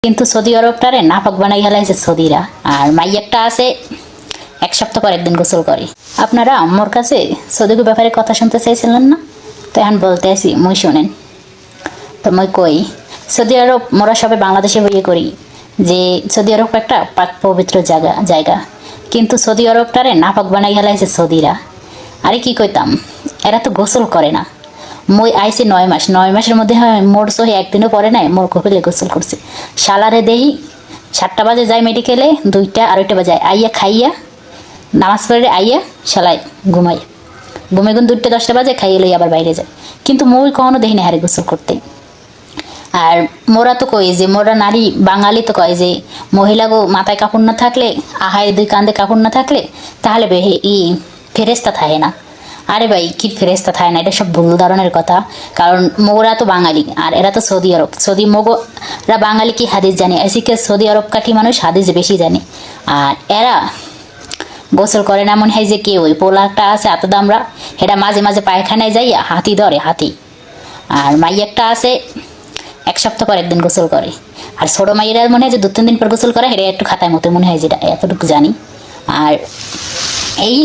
কিন্তু সৌদি আরবটারে নাপাক বানাই হেলাইছে সৌদিরা। আর মাই একটা আছে 1 সপ্তাহ পর একদিন গোসল করে। আপনারা আমার কাছে সৌদির ব্যাপারে কথা শুনতে চাইছিলেন না, তো এখন বলতে আসি মই শোনেন। তো মই কই সৌদি আরব মোরা সবাই বাংলাদেশে বিয়ে করি যে সৌদি আরব একটা পাক পবিত্র জায়গা, কিন্তু সৌদি আরবটারে নাপাক বানাই হেলাইছে সৌদিরা। আরে কি কইতাম, এরা তো গোসল করে না। মই আইছি 9 মাস, 9 মাসের মধ্যে মোর সহি একদিনও পরে নাই মোর কপিলে গোসল করছে। শালারে দেহি 7টা বাজে যায় মেডিকেলে, 2টা আড়াইটা বাজে আইয়া খাইয়া নামাজ পড়ে আইয়া শালাই ঘুমাই, ঘুমে 2টা 10টা বাজে খাইয়ে লই আবার বাইরে যায়। কিন্তু মই কখনো দেখি না হারে গোসল করতে। আর মোরা তো কই যে মোরা নারী বাঙালি তো কয় যে মহিলা গো মাথায় কাপড় না থাকলে, আহায় 2 কান্দে কাপড় না থাকলে তাহলে ফেরেস্তা থাকে না। আরে ভাই কি ফেরেস্তা থাকে না, এটা সব ভুল ধারণের কথা। কারণ মোরা তো বাঙালি আর এরা তো সৌদি আরব। মোগরা বাঙালি কি হাদিস জানে, এসিকে সৌদি আরব কাঠি মানুষ হাদিস বেশি জানে। আর এরা গোসল করে না মনে হয় যে কে ওই পোলাটা আছে এত দামরা, এটা মাঝে মাঝে পায়খানায় যাইয়া হাতি ধরে হাতি। আর মাই একটা আছে 1 সপ্তাহ পর একদিন গোসল করে। আর ছোট মাইয়েরা মনে হয় যে 2-3 দিন পর গোসল করে, এটা একটু খাতায় মতো মনে হয়, যেটা এতটুকু জানি। আর এই